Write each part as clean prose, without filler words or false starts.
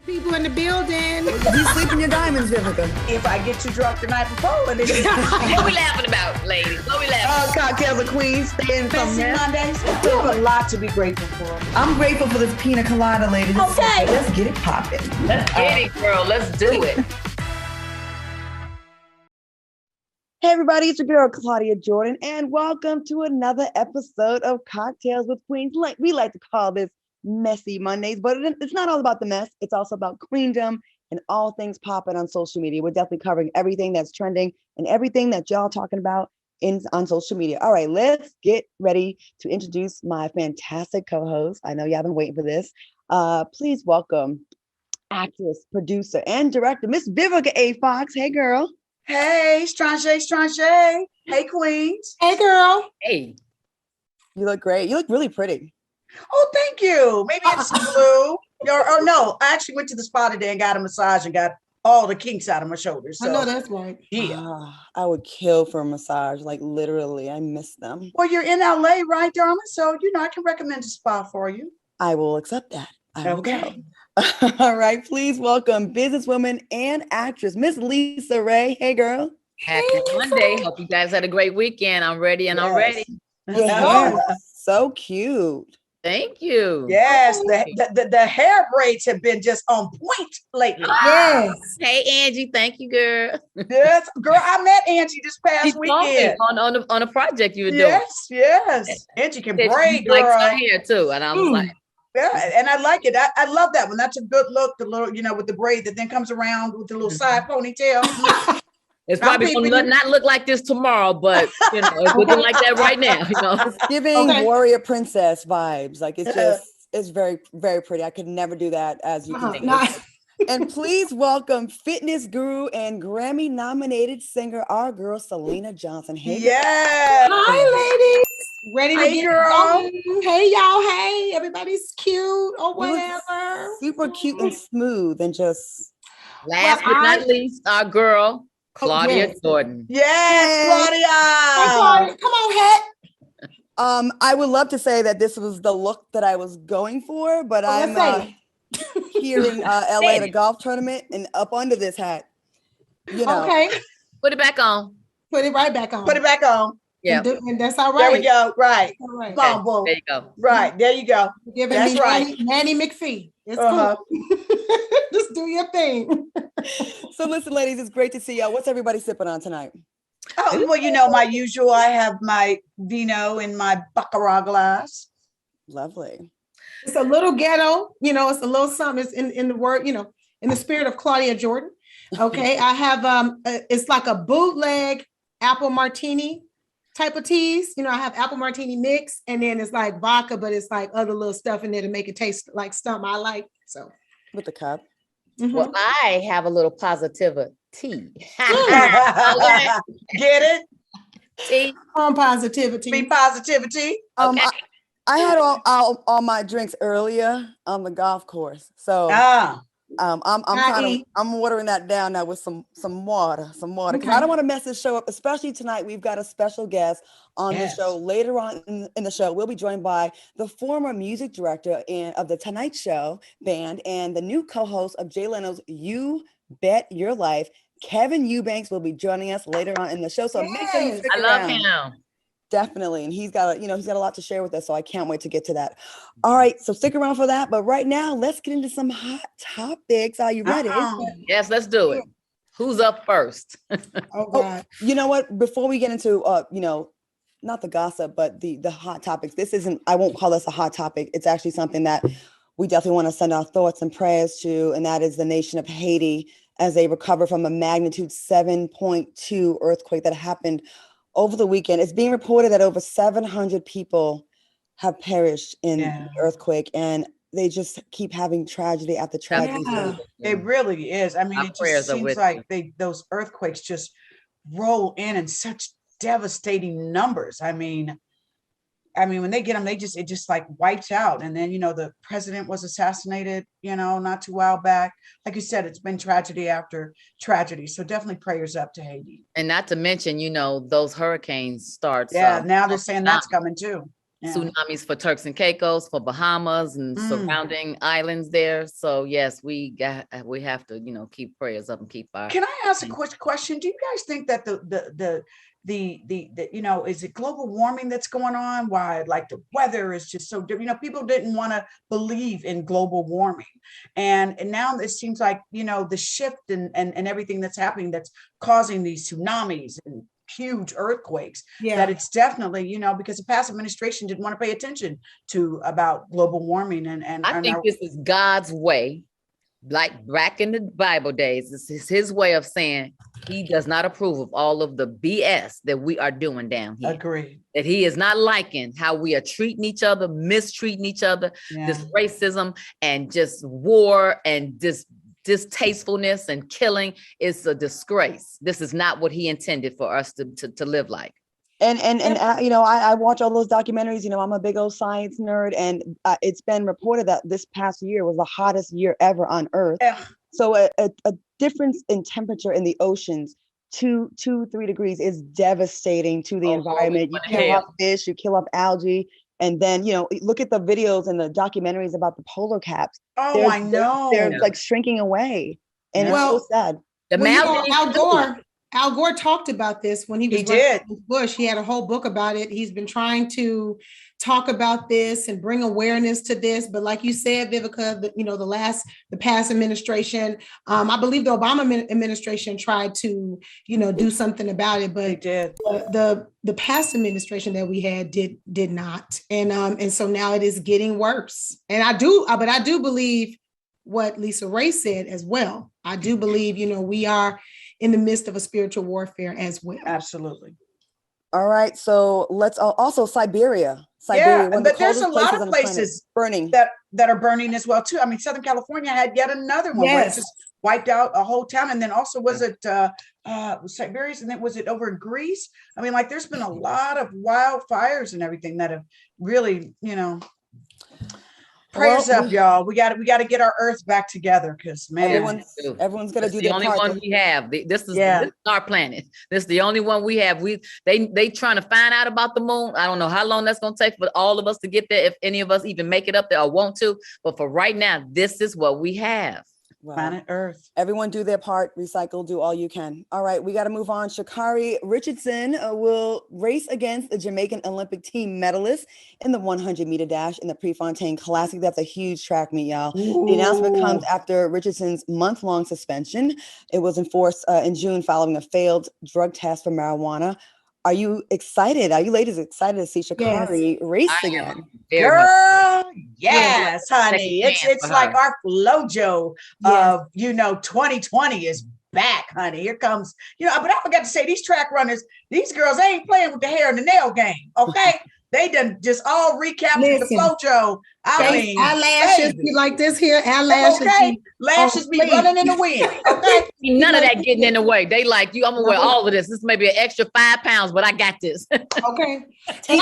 People in the building. You sleep in your diamonds, Vivica. If I get too drunk the night before, and then What we laughing about, ladies? What we laughing about? Cocktails of Queens, staying from Messy Mondays. We have a lot to be grateful for. I'm grateful for this pina colada, ladies. Okay. Let's get it popping. Let's get it, girl. Let's do it. Hey everybody, it's your girl Claudia Jordan, and welcome to another episode of Cocktails with Queens. We like to call this Messy Mondays, but it's not all about the mess. It's also about queendom and all things popping on social media. We're definitely covering everything that's trending and everything that y'all talking about on social media. All right, let's get ready to introduce my fantastic co-host. I know y'all been waiting for this. Please welcome actress, producer, and director, Miss Vivica A. Fox. Hey, girl. Hey, Strange. Hey, Queens. Hey, girl. Hey. You look great. You look really pretty. Oh, thank you. Maybe it's blue. Oh, no, I actually went to the spa today and got a massage and got all the kinks out of my shoulders. So, I know that's right. yeah. I would kill for a massage. Like literally, I miss them. Well, you're in LA, right, darling? So, I can recommend a spa for you. I will accept that. I will Okay. go. All right, please welcome businesswoman and actress, Miss Lisa Ray. Hey, girl. Happy Monday. Hope you guys had a great weekend. I'm ready and I'm ready. Yeah, so cute. Thank you. Yes, the hair braids have been just on point lately. Yes. Hey, Angie. Thank you, girl. Yes, girl, I met Angie this She past told me weekend. on a project you were doing. Yes. Angie can She braid, likes girl. her hair too. And I was like, Yeah, and I like it. I love that one. That's a good look. The little, with the braid that then comes around with the little side ponytail. it's probably gonna not look like this tomorrow, but it's looking like that right now. It's giving warrior princess vibes. Like it's very, very pretty. I could never do that, as you can see. And please welcome fitness guru and Grammy nominated singer, our girl Selena Johnson. Hey, Yes. Hi, ladies. Ready to Hey, get girl. going? Hey, y'all. Hey, everybody's cute or You look whatever. super cute and smooth and just last but not least, our girl, Claudia yes. Jordan. Yes, Hi, Claudia. Claudia. Come on, Het. I would love to say that this was the look that I was going for, but I'm here in LA at a golf tournament and up under this hat. Okay. Put it back on. Put it right back on. Put it back on. Yeah. And that's all right. There we go. Right. All right. Come on, boo. There you go. Right. There you go. Giving That's me right. Nanny McPhee. It's Uh-huh. cool. Just do your thing. So listen, ladies, it's great to see y'all. What's everybody sipping on tonight? Oh, well, my usual. I have my vino in my baccarat glass. Lovely. It's a little ghetto, it's a little something. It's in the word, in the spirit of Claudia Jordan. Okay. I have it's like a bootleg apple martini type of teas. I have apple martini mix, and then it's like vodka, but it's like other little stuff in there to make it taste like something I like. So With the cup. mhm. Well, I have a little positivity. Get it? See? On positivity. Be positivity. Okay. I had all my drinks earlier on the golf course, so I'm watering that down now with some water, because I don't want to mess this show up. Especially tonight, we've got a special guest on the show. Later on in the show, we'll be joined by the former music director of the Tonight Show band and the new co-host of Jay Leno's You Bet Your Life. Kevin Eubanks will be joining us later on in the show. So make sure you stick I around. love him. Definitely. And he's got a lot to share with us. So I can't wait to get to that. All right. So stick around for that. But right now, let's get into some hot topics. Are you ready? Yes, let's do it. Who's up first? Oh, God. You know what? Before we get into, not the gossip, but the hot topics, I won't call this a hot topic. It's actually something that we definitely want to send our thoughts and prayers to. And that is the nation of Haiti as they recover from a magnitude 7.2 earthquake that happened over the weekend. It's being reported that over 700 people have perished in the earthquake, and they just keep having tragedy after tragedy. Yeah. It really is. I mean, Our it prayers just are seems with like those earthquakes just roll in such devastating numbers. I mean, when they get them, it just like wipes out. And then, the president was assassinated, not too while back. Like you said, it's been tragedy after tragedy. So definitely prayers up to Haiti. And not to mention, those hurricanes start. Yeah, now they're saying that's coming too. tsunamis for Turks and Caicos, for Bahamas and surrounding islands there. So yes, we have to, keep prayers up and keep our. Can I ask a quick question? Do you guys think that the is it global warming that's going on? Why, like, the weather is just so different? People didn't want to believe in global warming, and now it seems like the shift and everything that's happening that's causing these tsunamis and huge earthquakes. That it's definitely because the past administration didn't want to pay attention to about global warming and I think this is God's way. Like back in the Bible days, this is his way of saying he does not approve of all of the BS that we are doing down here. Agree. That he is not liking how we are treating each other, mistreating each other, this racism and just war and distastefulness and killing is a disgrace. This is not what he intended for us to live like. And I watch all those documentaries. I'm a big old science nerd, and it's been reported that this past year was the hottest year ever on Earth. So a difference in temperature in the oceans, 2-3 degrees, is devastating to the environment. You kill off fish, you kill off algae, and then look at the videos and the documentaries about the polar caps. Oh, I know. They're like shrinking away, and it's so sad. Al Gore talked about this when he was running with Bush. He had a whole book about it. He's been trying to talk about this and bring awareness to this. But like you said, Vivica, the past administration, I believe the Obama administration tried to, do something about it, but they did. The past administration that we had did not. And so now it is getting worse. And I do believe what Lisa Ray said as well. I do believe, we are in the midst of a spiritual warfare as well. Absolutely. All right. So let's also Siberia. But there's a lot of places burning that are burning as well too. I mean, Southern California had yet another one where it just wiped out a whole town. And then also was it Siberia, and then was it over in Greece? I mean, like, there's been a lot of wildfires and everything that have really, prayers up, y'all. We got to get our earth back together, because man, everyone's gonna do the only one we have. This is our planet. This is the only one we have. They trying to find out about the moon. I don't know how long that's gonna take for all of us to get there, if any of us even make it up there or want to. But for right now, this is what we have. Planet Earth. Everyone do their part, recycle, do all you can. All right, we got to move on. Sha'Carri Richardson will race against the Jamaican Olympic team medalist in the 100-meter dash in the Prefontaine Classic. That's a huge track meet, y'all. The announcement comes after Richardson's month-long suspension. It was enforced in June following a failed drug test for marijuana. Are you excited? Are you ladies excited to see Sha'Carri race again? Girl, yes, honey. It's like our flojo of 2020 is back, honey. Here comes, but I forgot to say, these track runners, these girls, they ain't playing with the hair and the nail game, okay? They done just all recaptured the flojo. I mean, eyelashes be like this here, eyelashes. Okay, lashes be running in the wind. Okay, none of that getting in the way. They like, I'm gonna wear all of this. This may be an extra 5 pounds, but I got this. Okay, and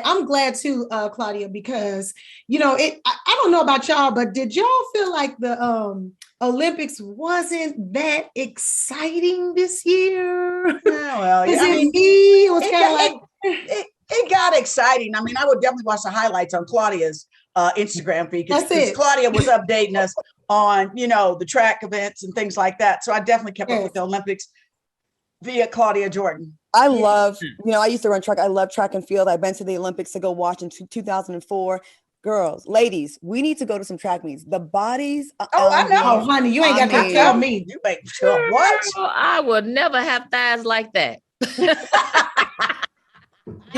I'm glad too, Claudia, because I don't know about y'all, but did y'all feel like the Olympics wasn't that exciting this year? Well, it was kind of like. It got exciting. I mean, I would definitely watch the highlights on Claudia's Instagram feed, because Claudia was updating us on, the track events and things like that. So I definitely kept up with the Olympics via Claudia Jordan. I love, I used to run track. I love track and field. I've been to the Olympics to go watch in 2004. Girls, ladies, we need to go to some track meets. The bodies. I know, honey. You ain't got to tell me. You ain't sure what? I would never have thighs like that.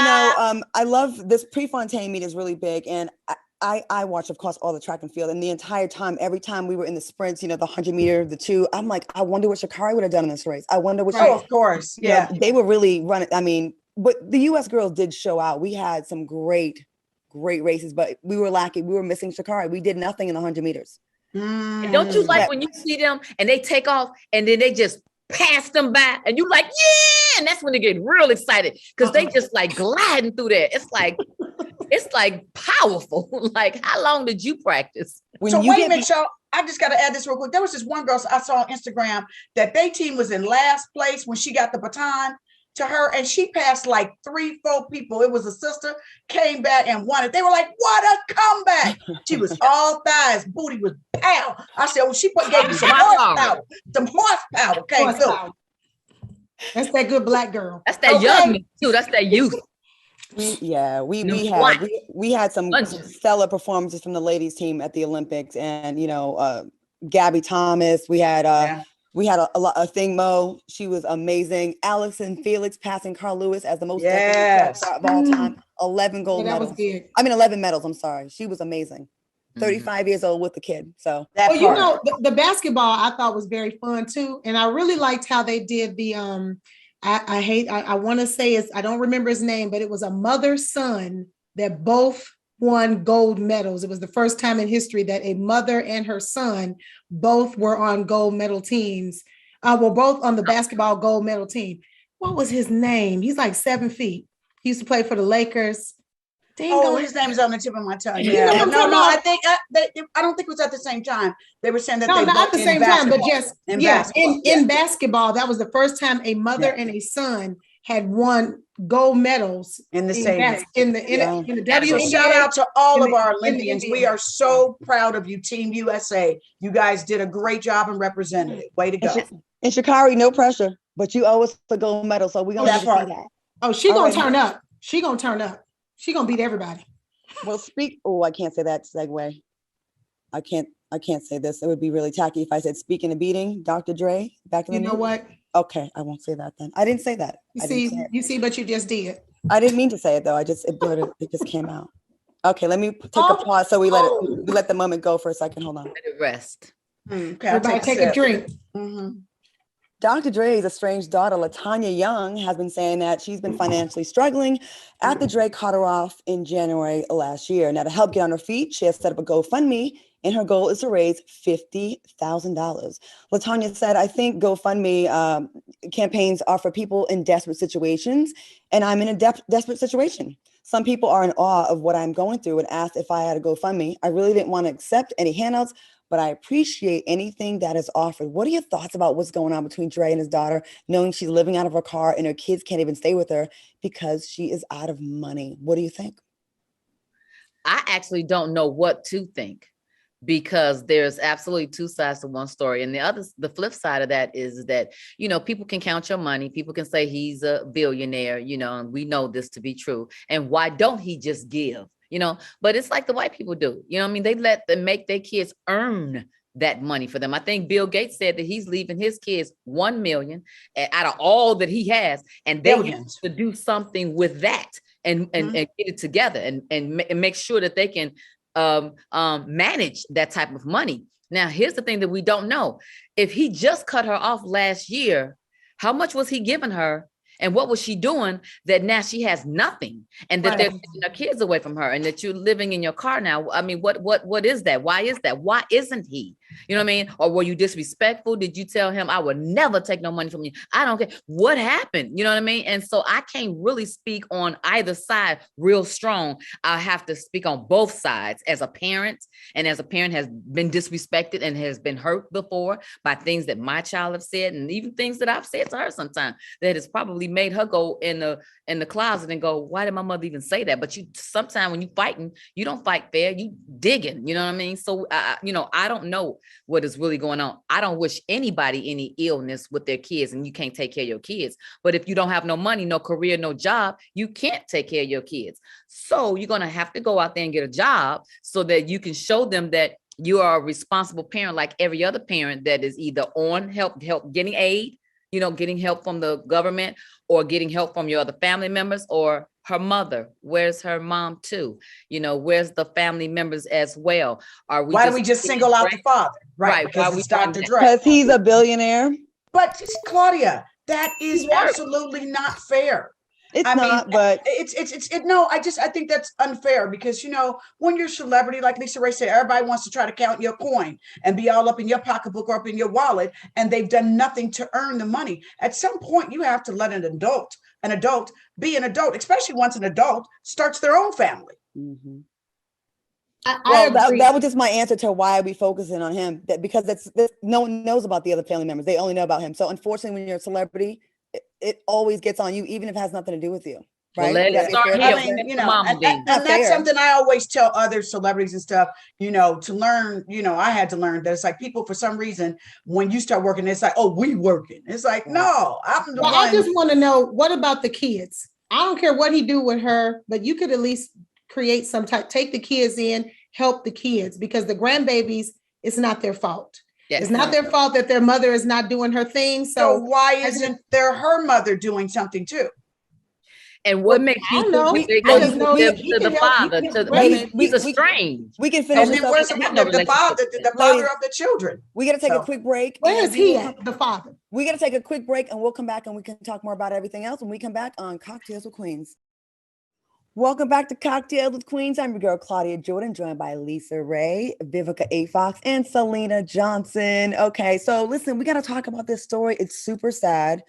I love this Prefontaine meet is really big, and I watch, of course, all the track and field, and the entire time, every time we were in the sprints, the 100-meter, the 2, I'm like, I wonder what Sha'Carri would have done in this race. I wonder what. Of course, they were really running. I mean, but the U.S. girls did show out. We had some great races, but we were lacking. We were missing Sha'Carri. We did nothing in the 100 meters. And don't you like when you see them and they take off and then they just pass them by and you like, yeah, and that's when they get real excited, because they just like gliding through there. It's like powerful. Like, how long did you practice? Wait a minute, y'all. I just got to add this real quick. There was this one girl I saw on Instagram that their team was in last place when she got the baton to her, and she passed like 3-4 people. It was a sister, came back and won it. They were like, what a comeback. She was all thighs, booty was pow. I said, well, gave me some horsepower. Some horsepower came through. That's that good black girl. That's that young too. That's that youth. We had some Lunches. stellar performances from the ladies team at the Olympics, and Gabby Thomas. We had a thing Mo. She was amazing. Alex and Felix passing Carl Lewis as the most decorated star of all time. 11 gold medals. 11 medals. I'm sorry. She was amazing. 35 years old with the kid. So the basketball I thought was very fun too, and I really liked how they did the I want to say I don't remember his name, but it was a mother-son that both won gold medals. It was the first time in history that a mother and her son both were on gold medal teams. Both on the basketball gold medal team. What was his name? He's like 7 feet. He used to play for the Lakers. His name is on the tip of my tongue. Yeah. I don't think it was at the same time. They were saying that not at the same time, but just in basketball, that was the first time a mother and a son had won gold medals in the same in the WNBA. Shout out to all of our Olympians. We are so proud of you, Team USA. You guys did a great job and represented it. Way to go. And Sha'Carri, no pressure, but you owe us the gold medal, so we're gonna see that. Oh, she gonna turn up. She gonna turn up. She gonna beat everybody. Well, I can't say that segue. I can't say this. It would be really tacky if I said speaking of beating, Dr. Dre back in the You know what? Okay, I won't say that then. I didn't say that. You see, but you just did. I didn't mean to say it though. It just came out. Okay, let me take a pause so we let the moment go for a second. Hold on. Let it rest. Okay, everybody take a drink. Mm-hmm. Dr. Dre's estranged daughter, LaTanya Young, has been saying that she's been financially struggling after Dre cut her off in January last year. Now, to help get on her feet, she has set up a GoFundMe, and her goal is to raise $50,000. LaTanya said, I think GoFundMe campaigns are for people in desperate situations, and I'm in a desperate situation. Some people are in awe of what I'm going through and asked if I had a GoFundMe. I really didn't want to accept any handouts, but I appreciate anything that is offered. What are your thoughts about what's going on between Dre and his daughter, knowing she's living out of her car and her kids can't even stay with her because she is out of money? What do you think? I actually don't know what to think, because there's absolutely two sides to one story. And the flip side of that is that, people can count your money. People can say he's a billionaire, and we know this to be true. And why don't he just give? But it's like the white people do. They let them make their kids earn that money for them. I think Bill Gates said that he's leaving his kids 1 million out of all that he has, and they have to do something with that and get it together and make sure that they can manage that type of money. Now, here's the thing that we don't know. If he just cut her off last year, how much was he giving her? And what was she doing that now she has nothing, and that they're taking her kids away from her, and that you're living in your car now? I mean, what is that? Why is that? Why isn't he? You know what I mean? Or were you disrespectful? Did you tell him, I would never take no money from you? I don't care. What happened? You know what I mean? And so I can't really speak on either side real strong. I have to speak on both sides as a parent, and as a parent has been disrespected and has been hurt before by things that my child have said, and even things that I've said to her sometimes that has probably made her go in the closet and go, why did my mother even say that? But sometimes when you fighting, you don't fight fair, you digging, you know what I mean? So, I don't know what is really going on. I don't wish anybody any illness with their kids, and you can't take care of your kids. But if you don't have no money, no career, no job, you can't take care of your kids. So you're going to have to go out there and get a job so that you can show them that you are a responsible parent, like every other parent that is either on help getting aid, getting help from the government, or getting help from your other family members, or her mother. Where's her mom too? Where's the family members as well? Why do we just single out the father? Right. Because it's Dr. Dre. Because he's a billionaire. But Claudia, that is absolutely not fair. I think that's unfair because, when you're a celebrity, like Lisa Ray said, everybody wants to try to count your coin and be all up in your pocketbook or up in your wallet, and they've done nothing to earn the money. At some point, you have to let an adult be an adult, especially once an adult starts their own family. Mm-hmm. That was just my answer to why are we focusing on him, because no one knows about the other family members. They only know about him. So unfortunately, when you're a celebrity, it always gets on you, even if it has nothing to do with you. Well, Right? let it Would that be start fair? here. I mean, That's you the know, mama and, thing. and that's Fair. something I always tell other celebrities and stuff, you know, to learn, you know, I had to learn that it's like people, for some reason, when you start working, it's like, oh, we working. It's like, no, I'm the Well, I one. just want to know, what about the kids? I don't care what he do with her, but you could at least create some type, take the kids in, help the kids, because the grandbabies, it's not their fault. Yes. It's not their fault that their mother is not doing her thing. So So why isn't there her mother doing something too? And what makes I you don't know. think they I go just to know the, he to can the help- he father? can To the, raise- he's estranged. We can And finish then this where's up. They have no the father, the Claudia, father of the children? We got to take So- a quick break. Where and is we he will at, come- the father? We got to take a quick break, and we'll come back and we can talk more about everything else when we come back on Cocktails with Queens. Welcome back to Cocktails with Queens. I'm your girl, Claudia Jordan, joined by Lisa Ray, Vivica A. Fox, and Selena Johnson. Okay, so listen, we got to talk about this story. It's super sad.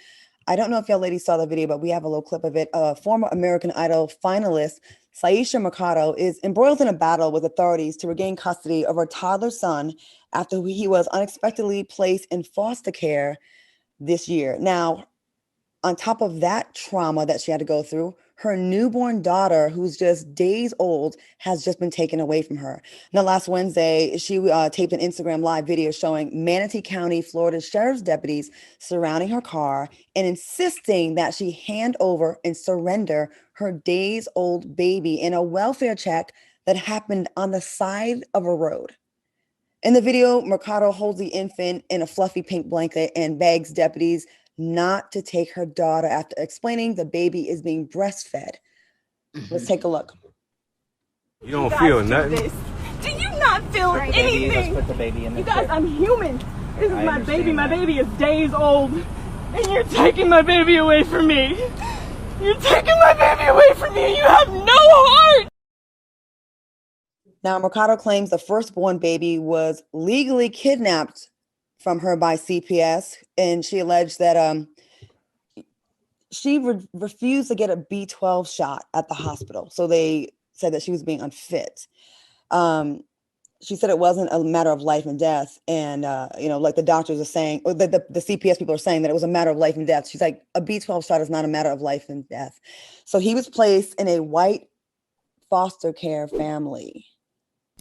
I don't know if y'all ladies saw the video, but we have a little clip of it. Former American Idol finalist Syesha Mercado is embroiled in a battle with authorities to regain custody of her toddler son after he was unexpectedly placed in foster care this year. Now, on top of that trauma that she had to go through, her newborn daughter, who's just days old, has just been taken away from her. Now, last Wednesday, she taped an Instagram live video showing Manatee County, Florida sheriff's deputies surrounding her car and insisting that she hand over and surrender her days-old baby in a welfare check that happened on the side of a road. In the video, Mercado holds the infant in a fluffy pink blanket and begs deputies not to take her daughter after explaining the baby is being breastfed. Let's take a look. You don't feel nothing. This. Do you not feel anything? Let's put the baby in the You guys, crib. I'm human. This is I my baby. understand My that. baby is days old. And you're taking my baby away from me. You're taking my baby away from me. You have no heart. Now, Mercado claims the firstborn baby was legally kidnapped from her by CPS, and she alleged that she refused to get a B12 shot at the hospital. So they said that she was being unfit. She said it wasn't a matter of life and death. And, like the doctors are saying, or the CPS people are saying that it was a matter of life and death. She's like, a B12 shot is not a matter of life and death. So he was placed in a white foster care family.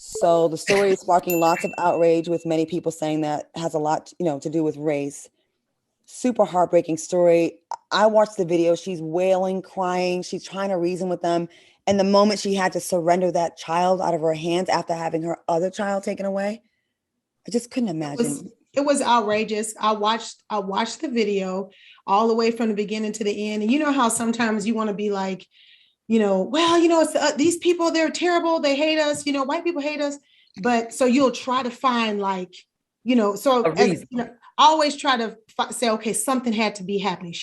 So the story is sparking lots of outrage, with many people saying that has a lot, to do with race. Super heartbreaking story. I watched the video. She's wailing, crying. She's trying to reason with them. And the moment she had to surrender that child out of her hands after having her other child taken away, I just couldn't imagine. It was outrageous. I watched the video all the way from the beginning to the end. And you know how sometimes you want to be like, it's these people, they're terrible. They hate us. White people hate us. But so you'll try to find always try to say, okay, something had to be happening.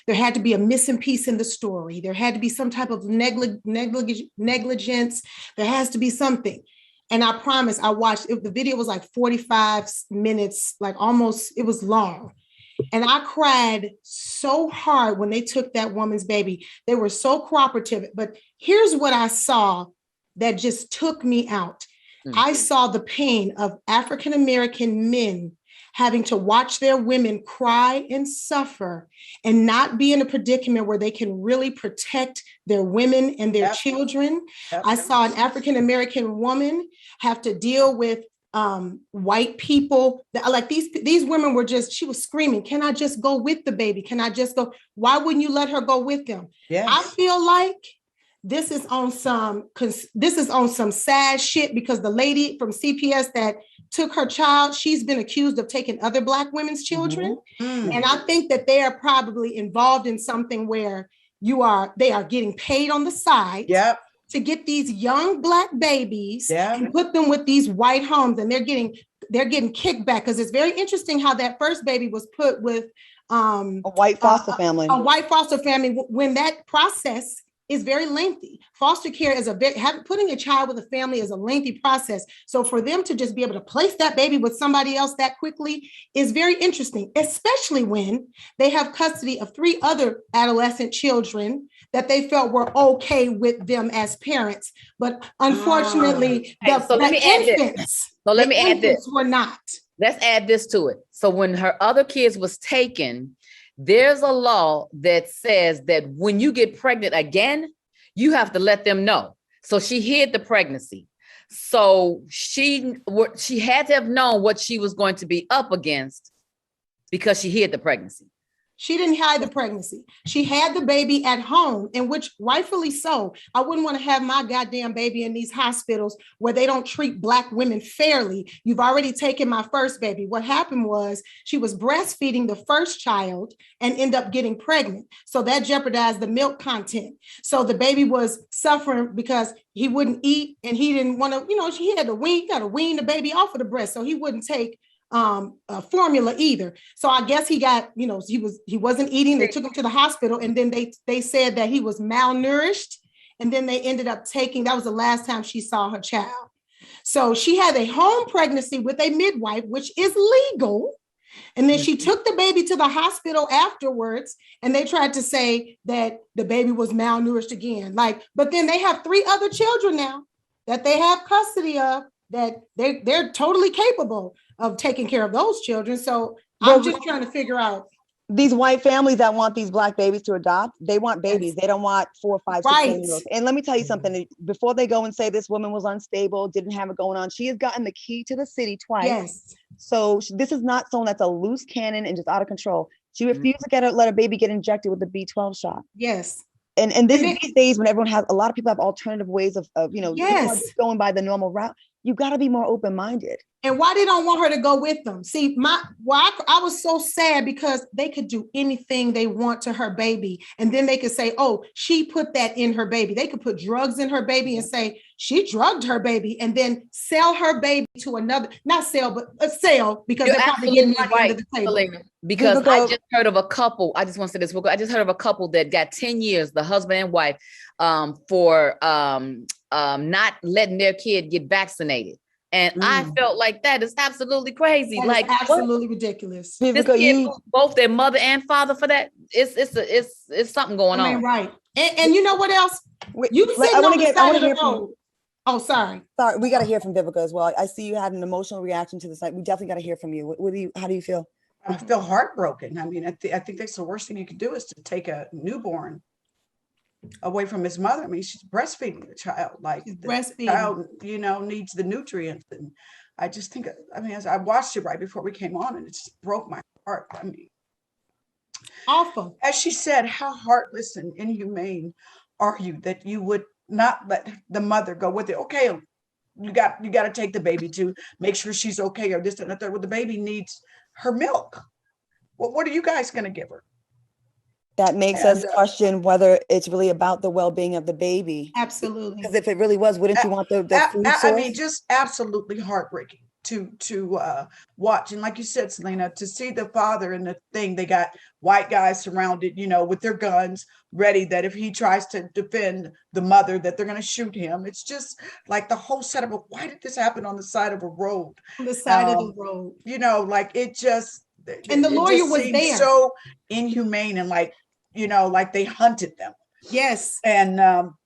There had to be a missing piece in the story. There had to be some type of negligence. There has to be something. And I promise I watched it. The video was like 45 minutes, like almost, it was long. And I cried so hard when they took that woman's baby. They were so cooperative. But here's what I saw that just took me out. Mm-hmm. I saw the pain of African-American men having to watch their women cry and suffer and not be in a predicament where they can really protect their women and their children. I saw an African-American woman have to deal with white people. Like these women were she was screaming, can I just go with the baby? Can I just go? Why wouldn't you let her go with them? Yes. I feel like this is on some sad shit, because the lady from CPS that took her child, she's been accused of taking other Black women's children. Mm-hmm. And I think that they are probably involved in something where they are getting paid on the side. Yep. To get these young Black babies and put them with these white homes, and they're getting kickback, because it's very interesting how that first baby was put with a white foster family. A white foster family, when that process is very lengthy. Foster care is putting a child with a family is a lengthy process. So for them to just be able to place that baby with somebody else that quickly is very interesting, especially when they have custody of 3 other adolescent children that they felt were okay with them as parents. But unfortunately, the infants were not. Let's add this to it. So when her other kids was taken, there's a law that says that when you get pregnant again, you have to let them know. So she hid the pregnancy. So she had to have known what she was going to be up against because she hid the pregnancy. She didn't hide the pregnancy. She had the baby at home, and which rightfully so. I wouldn't want to have my goddamn baby in these hospitals where they don't treat Black women fairly. You've already taken my first baby. What happened was she was breastfeeding the first child and ended up getting pregnant. So that jeopardized the milk content. So the baby was suffering because he wouldn't eat and he didn't want to, he had to wean the baby off of the breast. So he wouldn't take formula either. So I guess he got, he wasn't eating. They took him to the hospital, and then they said that he was malnourished. And then they ended up that was the last time she saw her child. So she had a home pregnancy with a midwife, which is legal. And then she took the baby to the hospital afterwards, and they tried to say that the baby was malnourished again. But then they have 3 other children now that they have custody of, that they're totally capable of taking care of those children. So I'm just trying to figure out. These white families that want these Black babies to adopt, they want babies. They don't want 4, 5, 6 years. And let me tell you something, before they go and say this woman was unstable, didn't have it going on, she has gotten the key to the city twice. Yes. So this is not someone that's a loose cannon and just out of control. She refused to let her baby get injected with the B12 shot. Yes. And these days, when a lot of people have alternative ways of yes, going by the normal route, you got to be more open-minded. And why they don't want her to go with them? See, I was so sad because they could do anything they want to her baby. And then they could say, oh, she put that in her baby. They could put drugs in her baby and say, she drugged her baby, and then sell her baby to another, not sell, but sell, because You're they're probably getting money right, under the table. Selena, because I just heard of a couple. I just want to say this real quick. I just heard of a couple that got 10 years, the husband and wife, for not letting their kid get vaccinated. And I felt like that is absolutely crazy. That is absolutely ridiculous. This kid both their mother and father for that. It's something going on. Right. And you know what else? You sitting on the side of the road. Oh, sorry. Sorry, we got to hear from Vivica as well. I see you had an emotional reaction to this. We definitely got to hear from you. How do you feel? I feel heartbroken. I mean, I think that's the worst thing you could do is to take a newborn away from his mother. I mean, she's breastfeeding the child. The child, needs the nutrients. And I just think, as I watched it right before we came on, and it just broke my heart. I mean, awful. As she said, how heartless and inhumane are you that you would not let the mother go with it? Okay, you got to take the baby to make sure she's okay, or this and that. Well, the baby needs her milk. Well, what are you guys going to give her? That makes us question whether it's really about the well-being of the baby. Absolutely. Because if it really was, wouldn't you want the food source? I mean, just absolutely heartbreaking to watch. And like you said, Selena, to see the father in the thing, they got white guys surrounded, with their guns ready, that if he tries to defend the mother, that they're going to shoot him. It's just like the whole setup of, why did this happen on the side of a road? On the side of the road. It just... And the lawyer was there. So inhumane, and like they hunted them. Yes. And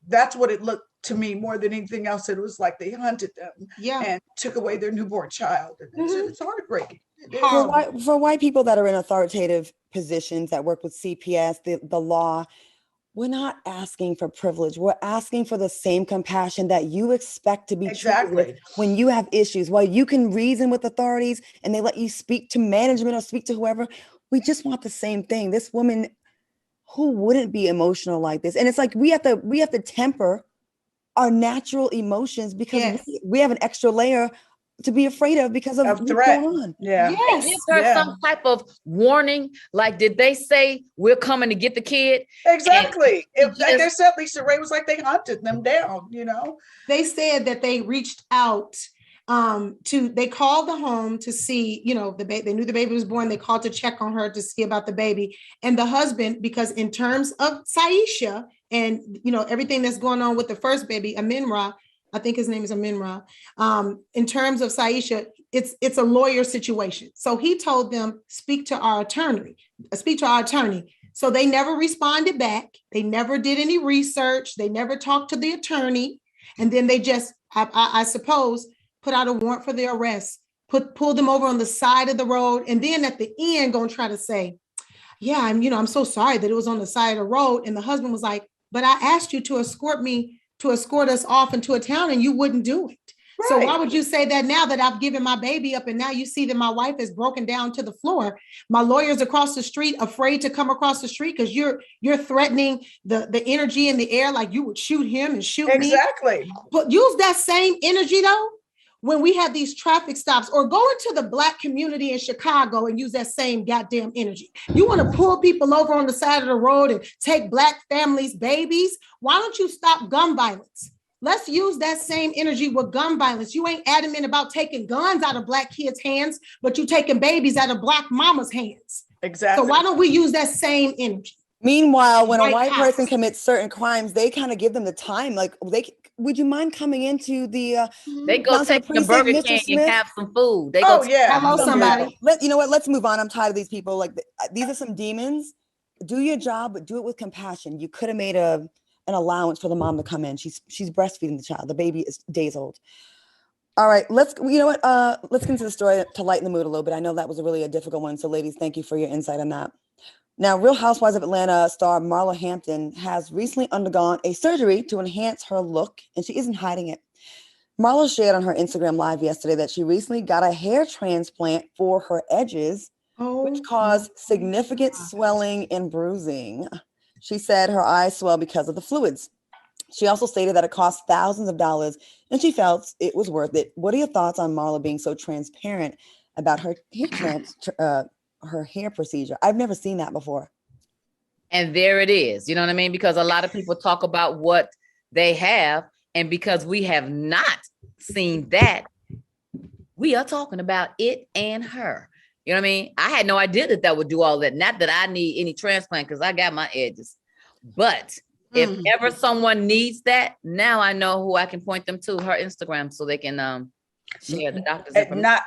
that's what it looked to me more than anything else. It was like they hunted them, and took away their newborn child. And it's heartbreaking. For white people that are in authoritative positions that work with CPS, the law, we're not asking for privilege. We're asking for the same compassion that you expect to be treated with when you have issues. While you can reason with authorities and they let you speak to management or speak to whoever, we just want the same thing. This woman, who wouldn't be emotional like this? And it's like we have to temper our natural emotions because we have an extra layer to be afraid of because of what's threat. going on. Yeah. Yes. Is there some type of warning? Like, did they say we're coming to get the kid? Exactly. Like they said, Lisa Ray was like they hunted them down, They said that they reached out they called the home to see, the baby. They knew the baby was born. They called to check on her to see about the baby. And the husband, because in terms of Syesha and, everything that's going on with the first baby, Aminra, I think his name is Aminra. In terms of Syesha, it's a lawyer situation. So he told them, speak to our attorney. So they never responded back. They never did any research. They never talked to the attorney. And then they just, I suppose, put out a warrant for their arrest, pull them over on the side of the road. And then at the end, going to try to say, yeah, I'm so sorry that it was on the side of the road. And the husband was like, but I asked you to escort us off into a town and you wouldn't do it. Right. So why would you say that now that I've given my baby up and now you see that my wife is broken down to the floor? My lawyer's across the street, afraid to come across the street because you're threatening the energy in the air, like you would shoot him and shoot me. Exactly. But use that same energy though when we have these traffic stops, or go into the Black community in Chicago and use that same goddamn energy. You want to pull people over on the side of the road and take Black families' babies? Why don't you stop gun violence? Let's use that same energy with gun violence. You ain't adamant about taking guns out of Black kids' hands, but you taking babies out of Black mama's hands. Exactly. So why don't we use that same energy? Meanwhile, when a white person commits certain crimes, they kind of give them the time. Like, would you mind coming into the? They go take the Burger King and have some food. They go. Hello, somebody. You know what? Let's move on. I'm tired of these people. Like, these are some demons. Do your job, but do it with compassion. You could have made an allowance for the mom to come in. She's breastfeeding the child. The baby is days old. All right, let's get into the story to lighten the mood a little bit. I know that was a difficult one. So ladies, thank you for your insight on that. Now, Real Housewives of Atlanta star Marlo Hampton has recently undergone a surgery to enhance her look, and she isn't hiding it. Marlo shared on her Instagram Live yesterday that she recently got a hair transplant for her edges, which caused significant swelling and bruising. She said her eyes swell because of the fluids. She also stated that it cost thousands of dollars, and she felt it was worth it. What are your thoughts on Marlo being so transparent about her hair procedure? I've never seen that before. And there it is. You know what I mean? Because a lot of people talk about what they have, and because we have not seen that, we are talking about it and her. You know what I mean? I had no idea that would do all that. Not that I need any transplant because I got my edges. But if ever someone needs that, now I know who I can point them to, her Instagram, so they can share the doctor's information.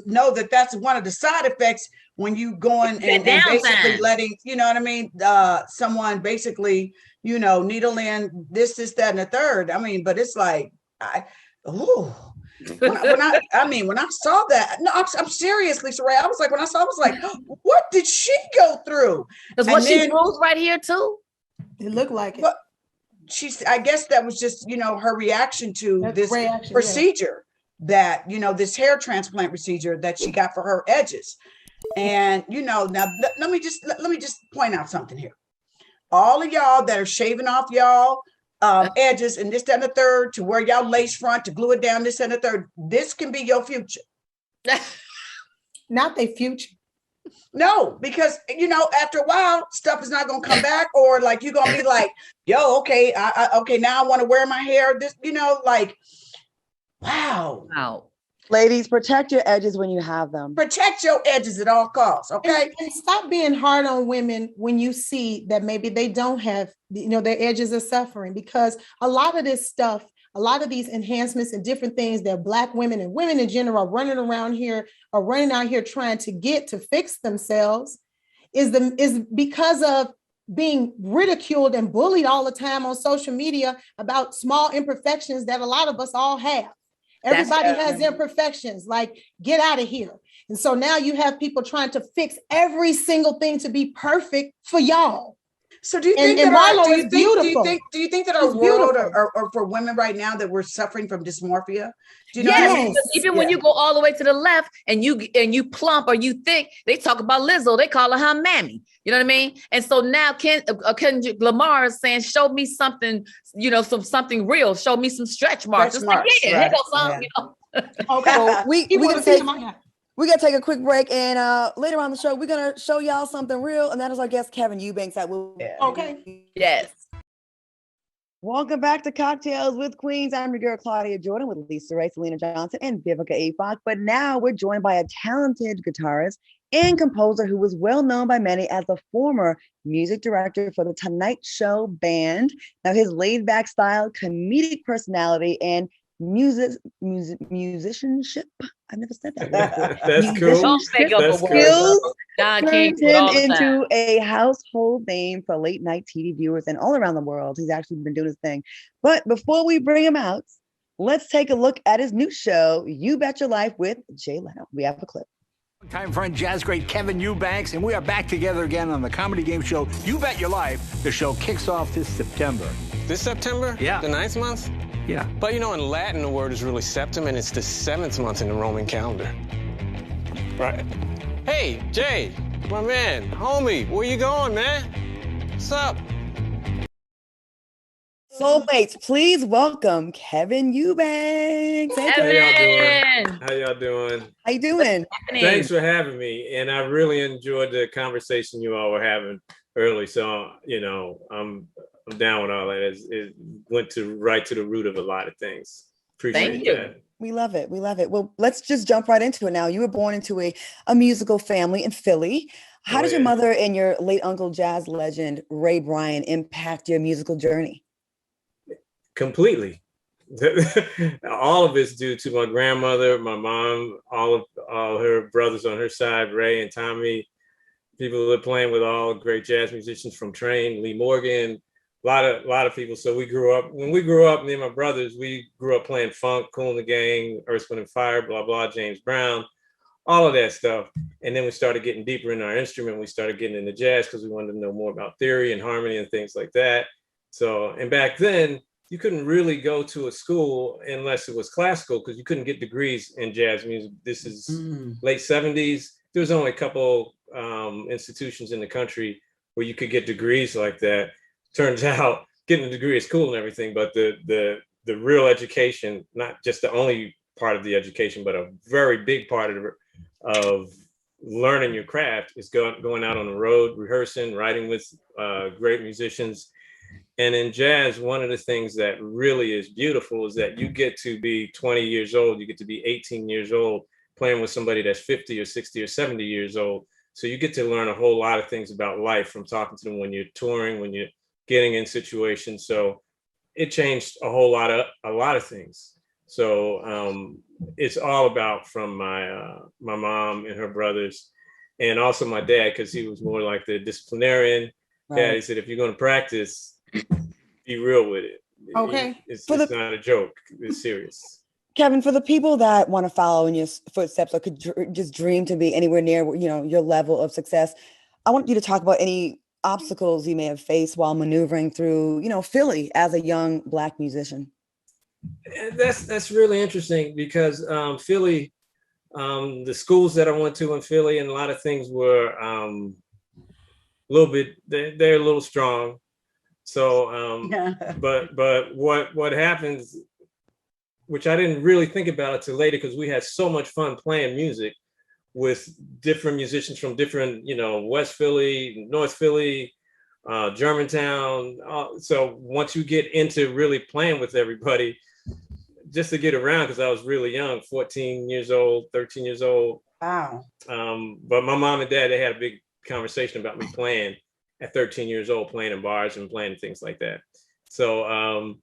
Know that that's one of the side effects when you going and basically letting, you know what I mean, someone basically, needle in this, that, and the third. I mean, but it's like, when I saw that, no, I'm seriously, Sheree, I was like, what did she go through? Because what she bruised right here too? It looked like it. But I guess that was just, her reaction to this procedure that, this hair transplant procedure that she got for her edges. And, now let me just point out something here. All of y'all that are shaving off y'all edges and this, that, and the third, to wear y'all lace front, to glue it down, this, and the third, this can be your future. Not their future. No, because, after a while, stuff is not going to come back, or like, you're going to be like, yo, okay, okay, now I want to wear my hair. This, wow. Ladies, protect your edges when you have them. Protect your edges at all costs, okay? And stop being hard on women when you see that maybe they don't have, their edges are suffering, because a lot of this stuff, a lot of these enhancements and different things that Black women and women in general are running out here trying to get to fix themselves is because of being ridiculed and bullied all the time on social media about small imperfections that a lot of us all have. Everybody has imperfections, like, get out of here. And so now you have people trying to fix every single thing to be perfect for y'all. So do you think that our world or for women right now that we're suffering from dysmorphia? Do you know what I mean? Even when you go all the way to the left and you plump or you thick, they talk about Lizzo. They call her mammy. You know what I mean? And so now Kendrick Lamar is saying, show me something, something real. Show me some stretch marks. Here goes something. Okay, we gotta take a quick break, and later on the show, we're gonna show y'all something real, and that is our guest Kevin Eubanks. Yes. Welcome back to Cocktails with Queens. I'm your girl Claudia Jordan with Lisa Ray, Selena Johnson, and Vivica A. Fox. But now we're joined by a talented guitarist and composer who was well known by many as the former music director for the Tonight Show band. Now his laid-back style, comedic personality, and musicianship. I've never said that. That's cool. Skills turned him into a household name for late night TV viewers and all around the world. He's actually been doing his thing. But before we bring him out, let's take a look at his new show, You Bet Your Life with Jay Leno. We have a clip. Time friend, jazz great Kevin Eubanks, and we are back together again on the comedy game show You Bet Your Life. The show kicks off this September. This September? Yeah. The 9th month? Yeah. But you know, in Latin, the word is really septem, and it's the 7th month in the Roman calendar. Right. Hey, Jay, my man, homie, where you going, man? What's up? Soulmates, please welcome Kevin Eubanks. Hey, Kevin! How y'all doing? how you doing? Thanks for having me. And I really enjoyed the conversation you all were having early. So, you know, I'm down with all that. It went right to the root of a lot of things. Appreciate Thank you. that. We love it. We love it. Well, let's just jump right into it now. You were born into a musical family in Philly. How did your mother and your late uncle, jazz legend Ray Bryan, impact your musical journey? Completely. All of it's due to my grandmother, my mom, all her brothers on her side, Ray and Tommy, people who are playing with all great jazz musicians from Train, Lee Morgan, a lot of people. So when we grew up, me and my brothers, we grew up playing funk, Kool and the Gang, Earth, Wind and Fire, blah, blah, James Brown, all of that stuff. And then we started getting deeper in our instrument. We started getting into jazz because we wanted to know more about theory and harmony and things like that. So, and back then, you couldn't really go to a school unless it was classical because you couldn't get degrees in jazz music. This is late 70s. There was only a couple institutions in the country where you could get degrees like that. Turns out getting a degree is cool and everything, but the real education, not just the only part of the education, but a very big part of learning your craft is going out on the road, rehearsing, writing with great musicians. And in jazz, one of the things that really is beautiful is that you get to be 20 years old, you get to be 18 years old, playing with somebody that's 50 or 60 or 70 years old. So you get to learn a whole lot of things about life from talking to them when you're touring, when you're getting in situations. So it changed a lot of things. So it's all about from my mom and her brothers, and also my dad, because he was more like the disciplinarian. Right. Yeah, he said, if you're going to practice, be real with it. Okay. It's not a joke. It's serious. Kevin, for the people that want to follow in your footsteps or could just dream to be anywhere near, your level of success, I want you to talk about any obstacles you may have faced while maneuvering through, Philly as a young Black musician. That's really interesting because Philly, the schools that I went to in Philly, and a lot of things were a little bit, they're a little strong. So, but what happens, which I didn't really think about until later, because we had so much fun playing music with different musicians from different, West Philly, North Philly, Germantown. So once you get into really playing with everybody, just to get around, because I was really young, 14 years old, 13 years old. Wow. But my mom and dad, they had a big conversation about me playing at 13 years old, playing in bars and playing things like that. So,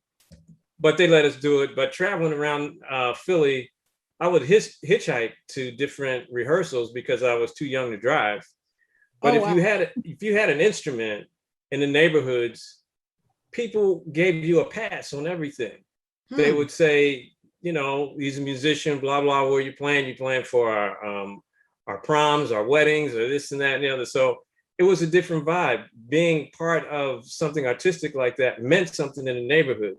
but they let us do it. But traveling around Philly, I would hitchhike to different rehearsals because I was too young to drive. But if you had an instrument in the neighborhoods, people gave you a pass on everything. They would say, he's a musician, blah, blah, where you playing? You playing for our proms, our weddings, or this and that and the other. So it was a different vibe. Being part of something artistic like that meant something in the neighborhood.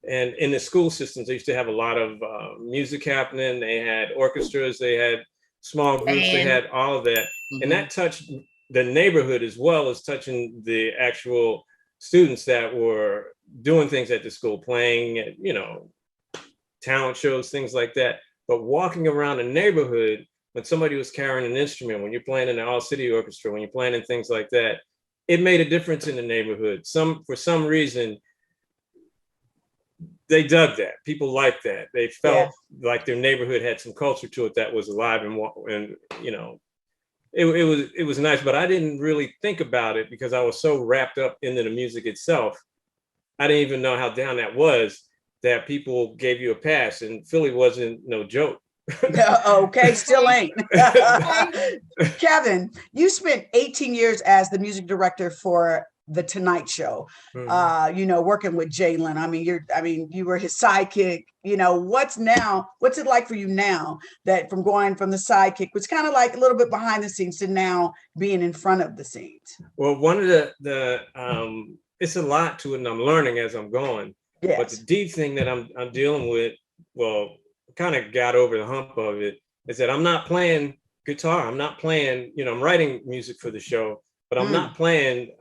And in the school systems, they used to have a lot of music happening. They had orchestras, they had small groups, they had all of that. Mm-hmm. And that touched the neighborhood as well as touching the actual students that were doing things at the school, playing, talent shows, things like that. But walking around the neighborhood, when somebody was carrying an instrument, when you're playing in the all city orchestra, when you're playing in things like that, it made a difference in the neighborhood. For some reason, they dug that. People liked that. They felt like their neighborhood had some culture to it that was alive and it was nice, but I didn't really think about it because I was so wrapped up into the music itself. I didn't even know how down that was, that people gave you a pass, and Philly wasn't no joke. Okay, still ain't. Kevin, you spent 18 years as the music director for the Tonight Show, you know, working with Jalen. I mean, you were his sidekick. You know, what's it like for you now that from going from the sidekick, which kind of like a little bit behind the scenes, to now being in front of the scenes? Well, one of the it's a lot to it, and I'm learning as I'm going. Yes. But the deep thing that I'm dealing with, well, kind of got over the hump of it, is that I'm not playing guitar. I'm not playing, you know, I'm writing music for the show, but I'm not playing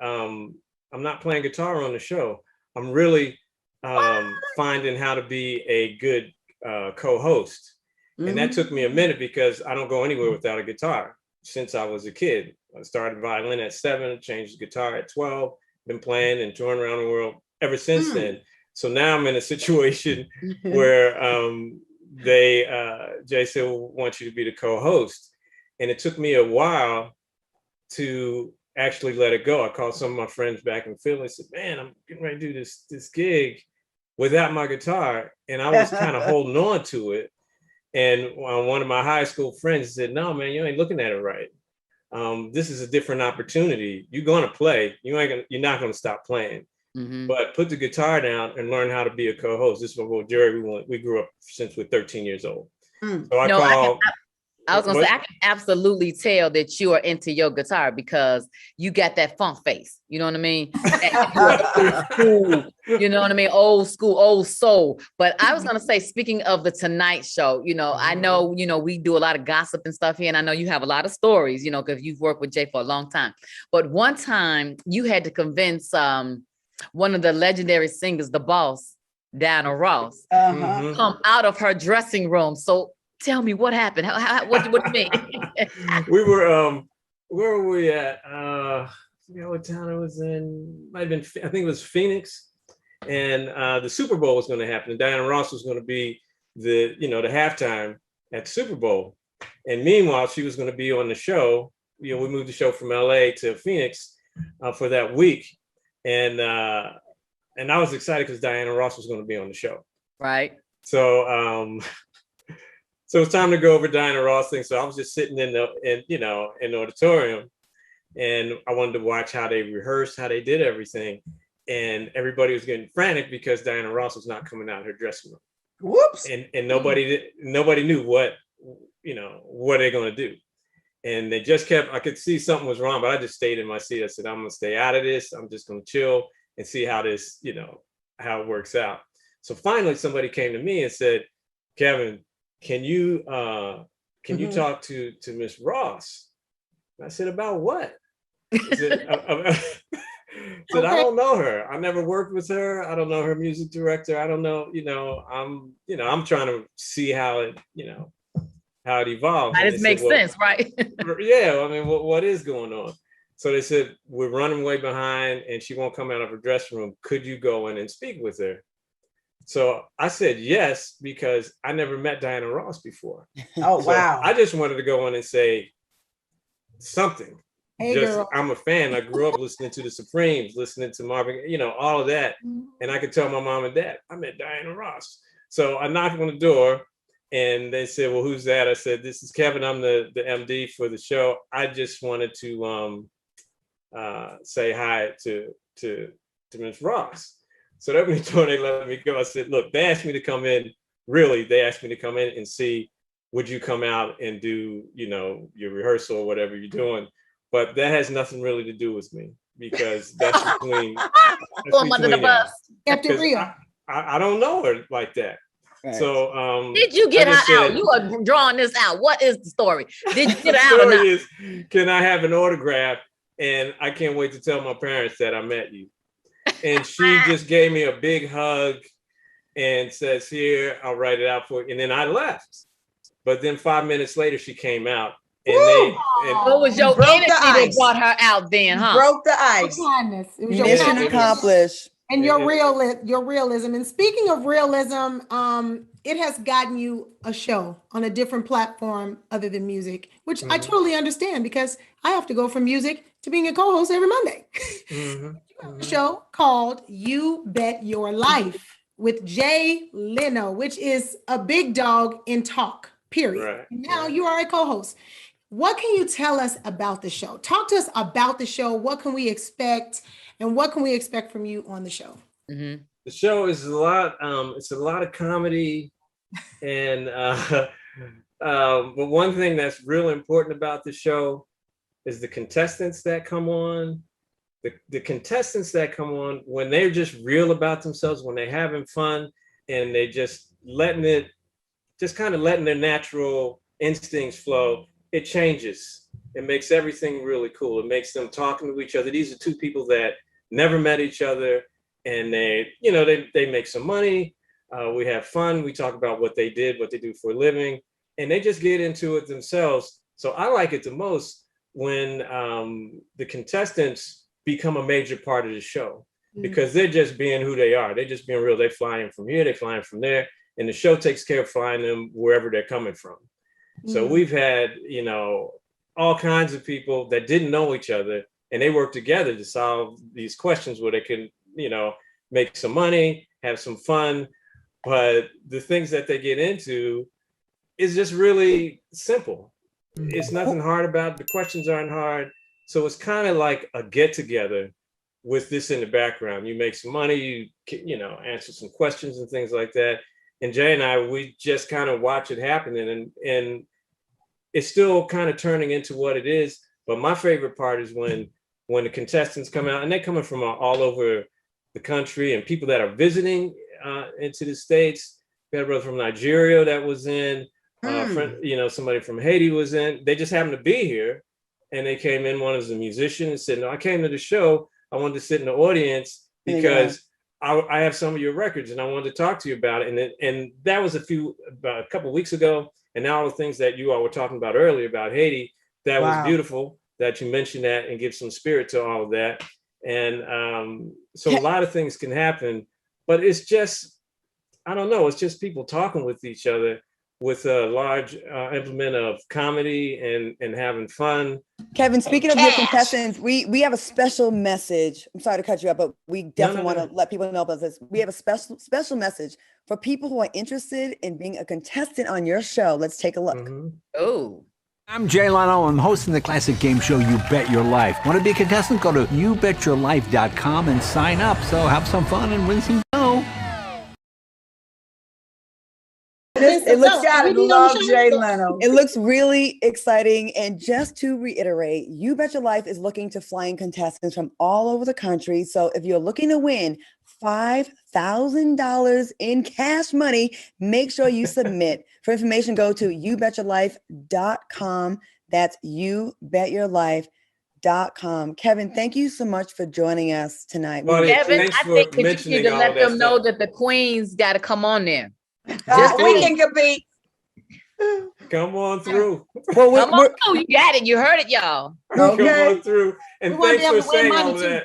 guitar on the show. I'm really finding how to be a good co-host. And that took me a minute because I don't go anywhere without a guitar since I was a kid. I started violin at 7, changed the guitar at 12, been playing and touring around the world ever since then. So now I'm in a situation where Jay said, well, want you to be the co-host. And it took me a while to actually let it go. I called some of my friends back in Philly and said, man, I'm getting ready to do this gig without my guitar. And I was kind of holding on to it. And one of my high school friends said, no, man, you ain't looking at it right. This is a different opportunity. You're going to play. You're not going to stop playing. But put the guitar down and learn how to be a co-host. This is what Jerry, we grew up since we're 13 years old. So I was gonna say, I can absolutely tell that you are into your guitar because you got that funk face. You know what I mean? You know what I mean? Old school, old soul. But I was gonna say, speaking of the Tonight Show, you know, I know, you know, we do a lot of gossip and stuff here, and I know you have a lot of stories, you know, because you've worked with Jay for a long time. But one time you had to convince one of the legendary singers, the boss, Diana Ross, come out of her dressing room. So tell me what happened. What do you mean? We were, where were we at? I forget what town it was in. Might have been, I think it was Phoenix. And the Super Bowl was going to happen. And Diana Ross was going to be the halftime at the Super Bowl. And meanwhile, she was going to be on the show. You know, we moved the show from LA to Phoenix for that week. And I was excited because Diana Ross was going to be on the show. Right. So, so it's time to go over Diana Ross thing. So I was just sitting in the auditorium, and I wanted to watch how they rehearsed, how they did everything. And everybody was getting frantic because Diana Ross was not coming out of her dressing room. Whoops. And nobody knew what they're going to do. And they just I could see something was wrong, but I just stayed in my seat. I said, I'm going to stay out of this. I'm just going to chill and see how this, how it works out. So finally somebody came to me and said, Kevin, can you talk to Miss Ross? I said, about what? I said, I don't know her. I never worked with her. I don't know her music director. I don't know, I'm trying to see how it evolves. That makes sense, right? Yeah, I mean, what is going on? So they said, we're running way behind and she won't come out of her dressing room. Could you go in and speak with her? So I said yes, because I never met Diana Ross before. Oh, so wow. I just wanted to go in and say something. Hey, girl. I'm a fan. I grew up listening to the Supremes, listening to Marvin, all of that. And I could tell my mom and dad, I met Diana Ross. So I knocked on the door and they said, well, who's that? I said, this is Kevin. I'm the MD for the show. I just wanted to say hi to Ms. Ross. So that when they let me go, I said, look, they asked me to come in. Really, they asked me to come in and see, would you come out and do, your rehearsal or whatever you're doing? But that has nothing really to do with me, because that's between. Under the bus. Kept it real. I don't know her like that. Right. So did you get her out? You are drawing this out. What is the story? Did you get her out or not? Is, can I have an autograph? And I can't wait to tell my parents that I met you. And she just gave me a big hug and says, here, I'll write it out for you. And then I left. But then 5 minutes later, she came out. And what was your energy that brought her out then, huh? Broke the ice. Kindness. It was Mission accomplished. And your realism. And speaking of realism, it has gotten you a show on a different platform other than music, which I totally understand, because I have to go from music to being a co-host every Monday. You have a show called You Bet Your Life with Jay Leno, which is a big dog in talk, period. Right. Now you are a co-host. what can you tell us about the show? Talk to us about the show. What can we expect? And what can we expect from you on the show? Mm-hmm. The show is a lot. It's a lot of comedy, and but one thing that's real important about the show is the contestants that come on. The contestants that come on, when they're just real about themselves, when they're having fun, and they just kind of letting their natural instincts flow, it changes. It makes everything really cool. It makes them talking to each other. These are two people that never met each other, and they make some money. We have fun. We talk about what they did, what they do for a living, and they just get into it themselves. So I like it the most when the contestants become a major part of the show, because they're just being who they are. They're just being real. They fly in from here, they fly in from there, and the show takes care of flying them wherever they're coming from. So we've had, all kinds of people that didn't know each other, and they work together to solve these questions where they can, make some money, have some fun. But the things that they get into is just really simple. It's nothing hard about it. The questions aren't hard. So it's kind of like a get together with this in the background. You make some money, you answer some questions and things like that. And Jay and I, we just kind of watch it happening, and it's still kind of turning into what it is. But my favorite part is when the contestants come out, and they're coming from all over the country, and people that are visiting into the States. We had a brother from Nigeria that was in, somebody from Haiti was in. They just happened to be here. And they came in, one was a musician, and said, no, I came to the show. I wanted to sit in the audience because I have some of your records and I wanted to talk to you about it. And that was about a couple of weeks ago. And now all the things that you all were talking about earlier about Haiti, that was beautiful that you mentioned that and give some spirit to all of that. And so a lot of things can happen, but it's just, I don't know, it's just people talking with each other with a large implement of comedy and having fun. Kevin, speaking of your contestants, we have a special message. I'm sorry to cut you up, but we definitely want to let people know about this. We have a special message for people who are interested in being a contestant on your show. Let's take a look. Oh. I'm Jay Leno. I'm hosting the classic game show You Bet Your Life. Want to be a contestant? Go to youbetyourlife.com and sign up. So have some fun and win some dough. It looks, gotta love Jay Leno. It looks really exciting. And just to reiterate, You Bet Your Life is looking to flying contestants from all over the country. So if you're looking to win $5,000 in cash money, make sure you submit. For information, go to youbetyourlife.com. That's youbetyourlife.com. Kevin, thank you so much for joining us tonight. Well, Kevin, thanks I for think you need mentioning to all let that them know stuff. that the queens got to come on there. We can compete. Come on through. Well, Come on through. You got it. You heard it, y'all. Come on through. And We want thanks them for to win saying money all too.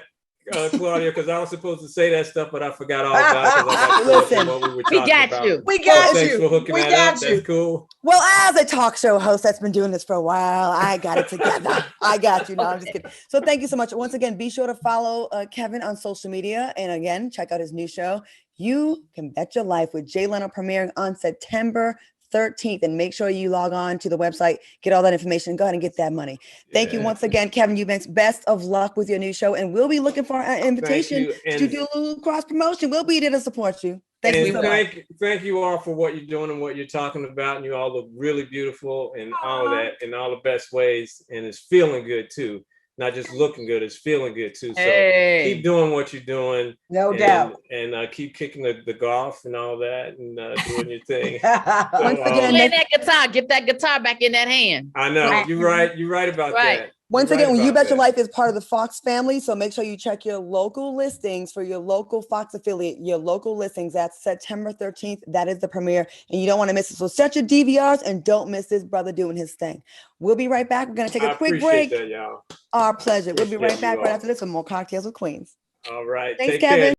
that, Claudia, because I was supposed to say that stuff, but I forgot all about it because I got Listen, what we were We talking got about. you. We got Thanks you. for hooking We that got up. you. That's cool. well, as a talk show host that's been doing this for a while, I got it together. I got you. No, I'm just kidding. So thank you so much. Once again, be sure to follow Kevin on social media. And again, check out his new show, You Can Bet Your Life, with Jay Leno, premiering on September 13th. And make sure you log on to the website, get all that information, go ahead and get that money. Thank you once again, Kevin Eubanks. Best of luck with your new show. And we'll be looking for an invitation to do a little cross promotion. We'll be there to support you. Thank you so much. Thank you all for what you're doing and what you're talking about. And you all look really beautiful and all of that in all the best ways. And it's feeling good too. Not just looking good, it's feeling good too. So keep doing what you're doing. No doubt. And keep kicking the golf and all that and doing your thing. Once again, Play that guitar. Get that guitar back in that hand. I know. You're right. You're right about that. Once You're again, right when You about Bet Your that. Life is part of the Fox family, so make sure you check your local listings for your local Fox affiliate, your local listings. That's September 13th. That is the premiere, and you don't want to miss it. So set your DVRs and don't miss this brother doing his thing. We'll be right back. We're going to take a quick break. That, y'all. Our pleasure. We'll be right Appreciate back you right all. after this with more Cocktails with Queens. All right. Thanks, Take Kevin. care.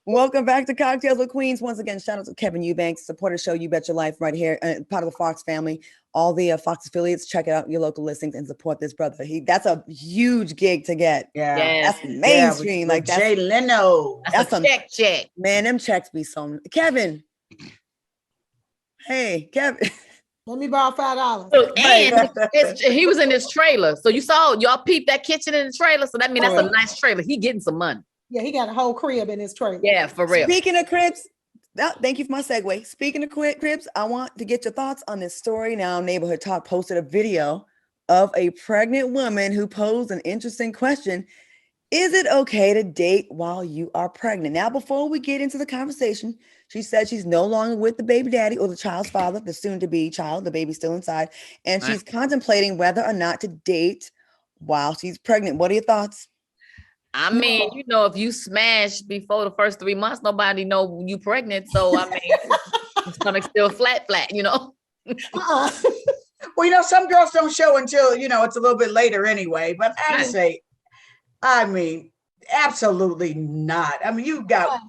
Welcome back to Cocktails with Queens. Once again, shout out to Kevin Eubanks, supporter show You Bet Your Life right here, part of the Fox family. All the Fox affiliates, check out your local listings and support this brother. That's a huge gig to get. Yeah. That's mainstream. With Like that's Jay Leno. That's a check. Man, them checks be so. Kevin. Hey, Kevin. Let me borrow $5. Look, and he was in his trailer. So you saw y'all peeped that kitchen in the trailer. So that means that's a nice trailer. He getting some money. Yeah, he got a whole crib in his trailer. Yeah, for real. Speaking of cribs, thank you for my segue. Speaking of cribs, I want to get your thoughts on this story. Now, Neighborhood Talk posted a video of a pregnant woman who posed an interesting question. Is it okay to date while you are pregnant? Now, before we get into the conversation, she said she's no longer with the baby daddy or the child's father, the soon-to-be child, the baby's still inside, and she's contemplating whether or not to date while she's pregnant. What are your thoughts? I mean, you know, if you smash before the first 3 months, nobody know you pregnant. So I mean, stomach still flat, you know. Well, you know, some girls don't show until, you know, it's a little bit later anyway. But I mean, absolutely not. I mean, you've got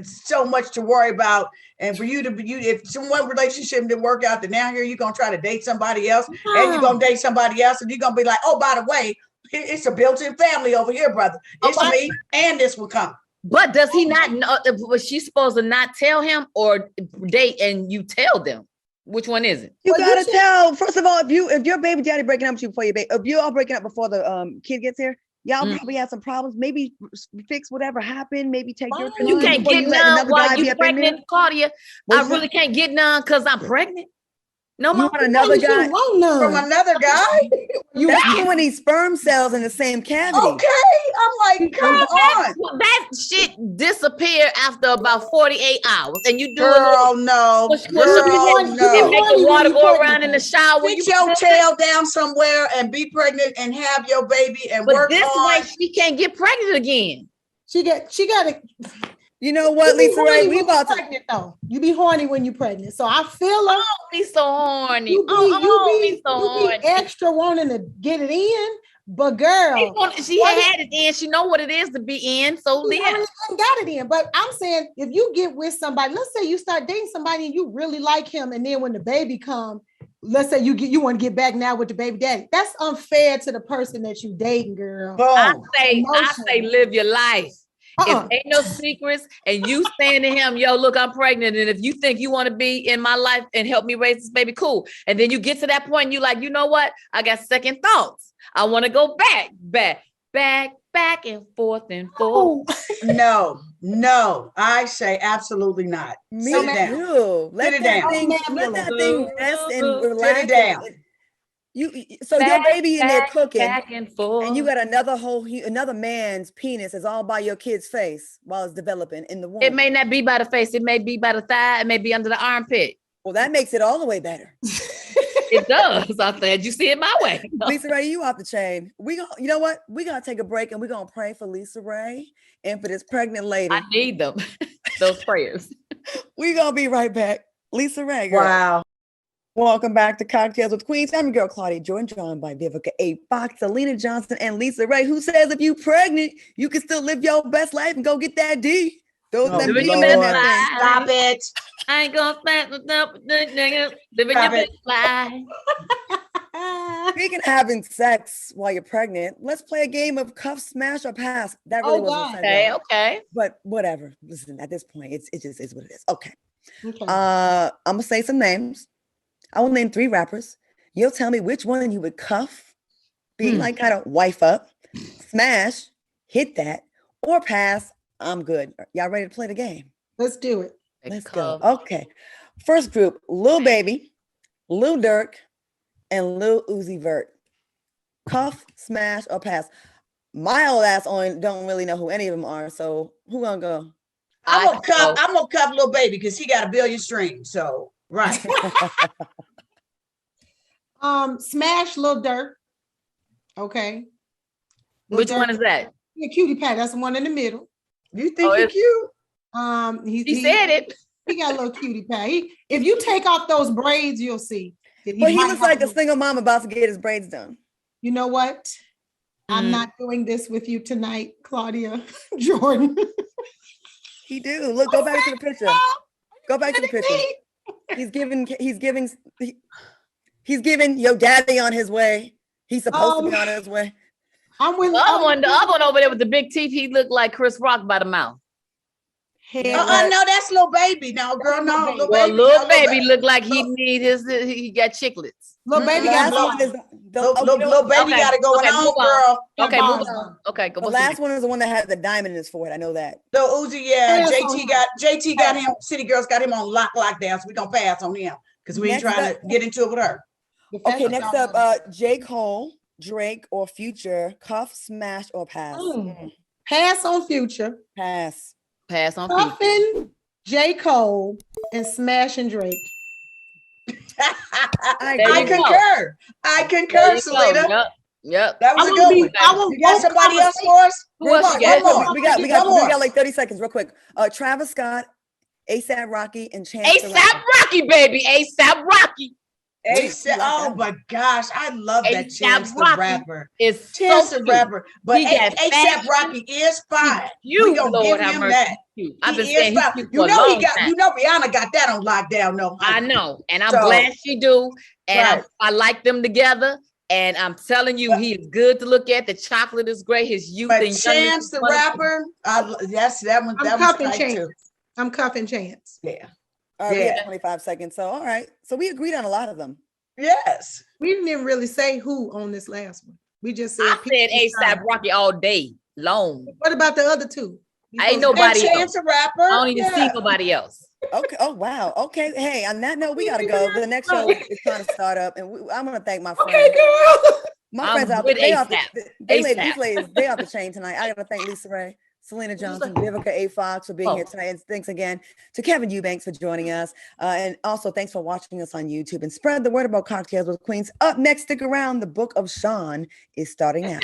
so much to worry about. And for you to be, if one relationship didn't work out, then now here you're going to try to date somebody else and you're going to date somebody else. And you're going to be like, oh, by the way, it's a built-in family over here, brother. It's me and this will come. But does he not know? Was she supposed to not tell him or date and you tell them? Which one is it? You gotta tell. First of all, if your baby daddy breaking up with you before your baby, if you're all breaking up before the kid gets here, y'all probably have some problems. Maybe fix whatever happened. Maybe take your time. You can't get none while you're pregnant, Claudia. I really can't get none because I'm pregnant. No more. Another guy from another guy. That's when these sperm cells in the same cavity. Okay, I'm like, come on. That shit disappear after about 48 hours, and you do girl, no, push no. And make the water go around in the shower. Get your tail down somewhere and be pregnant and have your baby and but work this on. way she can't get pregnant again. She got it. You know what, Lisa Ray? We about to pregnant though. You be horny when you're pregnant. So I feel like be so horny. You be extra wanting to get it in, but girl, she had it in. She know what it is to be in. So then got it in. But I'm saying if you get with somebody, let's say you start dating somebody and you really like him, and then when the baby comes, let's say you want to get back now with the baby daddy. That's unfair to the person that you dating, girl. I say live your life. If ain't no secrets and you saying to him, yo, look, I'm pregnant. And if you think you want to be in my life and help me raise this baby, cool. And then you get to that point and you like, you know what? I got second thoughts. I want to go back and forth and forth. No, I say absolutely not. Me Sit down. too. Let that thing rest and relax. Sit it down. Your baby in there cooking, and you got another man's penis is all by your kid's face while it's developing in the womb. It may not be by the face, it may be by the thigh, it may be under the armpit. Well, that makes it all the way better. It does. I'm glad you see it my way. Lisa Ray, you off the chain. You know what? We're gonna take a break and we're gonna pray for Lisa Ray and for this pregnant lady. I need them. Those prayers. We're gonna be right back. Lisa Ray. Girl. Wow. Welcome back to Cocktails with Queens. I'm your girl, Claudia Jordan, joined by Vivica A. Fox, Selena Johnson, and Lisa Ray, who says if you pregnant, you can still live your best life and go get that D. Stop it. I ain't gonna stand up, living your best life. Speaking of having sex while you're pregnant, let's play a game of cuff, smash, or pass. That really wasn't okay. But whatever. Listen, at this point, it just is what it is. Okay. I'm gonna say some names. I will name 3 rappers. You'll tell me which one you would cuff, being like kind of wife up, smash, hit that, or pass. I'm good. Y'all ready to play the game? Let's do it. Let's go. Okay. First group, Lil Baby, Lil Durk, and Lil Uzi Vert. Cuff, smash, or pass. My old ass don't really know who any of them are. So who gonna go? I'm gonna cuff Lil Baby because he got 1 billion streams. So right. Smash Lil Durk. Okay. Which one is that? Yeah, cutie pie. That's the one in the middle. You think he's cute? He said it. He got a little cutie pie. If you take off those braids, you'll see. He looks like a single mom about to get his braids done. You know what? I'm not doing this with you tonight, Claudia Jordan. He do. Look, go back to the picture. Go back to the picture. He's giving your daddy on his way. He's supposed to be on his way. The other one over there with the big teeth, he looked like Chris Rock by the mouth. No, that's little baby. No, girl, no, little Well, baby. little no, baby look like he need he got chiclets. Little baby The got last one is Little baby got it going on, move girl. Okay, move balls on. Okay, go. the last one is the one that had the diamond in his forehead. I know that. So Uzi, yeah, Pass JT got him. City Girls got him on lockdown. So we gonna pass on him because we ain't Next trying to get into it with her. Okay, next up, J. Cole, Drake, or Future, cuff, smash, or pass? Pass on Future. Pass. Pass on Future. Cuffing J. Cole and smashing Drake. I concur. I concur, Selena. Yep. That was a good one. You got somebody else for us? Who else you got? One more. We got like 30 seconds, real quick. Travis Scott, ASAP Rocky, and Chance the Rapper. ASAP Rocky, baby. ASAP Rocky. Oh my gosh, I love that Chance the Rapper. It's Chance so the Rapper, but got ASAP Rocky is fine. We gonna Lord give have him mercy. that. I've been He saying is he's fine. cute You for a know long time. you know Rihanna got that on lockdown. No, I know, and I'm So- glad she do. And Right. I like them together. And I'm telling you, he is good to look at. The chocolate is great. His youth But and Chance the Rapper, that's that one. I'm That cuffing one's tight Chance. too. I'm cuffing Chance. Yeah. All right, we Yeah. got 25 seconds. So, all right. So we agreed on a lot of them. Yes. We didn't even really say who on this last one. We just said. I said ASAP Rocky all day long. What about the other two? Ain't nobody Chance else. the Rapper. I don't even yeah. see nobody else. Okay. Oh, wow. Okay. Hey, on that note, we got to go. The next show is trying to start up. And I'm going to thank my friends. Okay, girl. My I'm friends out with they off ASAP. these ASAP. ladies, they off the chain tonight. I gotta thank Lisa Ray, Selena Johnson, Vivica A. Fox for being here tonight. And thanks again to Kevin Eubanks for joining us. And also thanks for watching us on YouTube, and spread the word about Cocktails with Queens. Up next, stick around. The Book of Sean is starting now.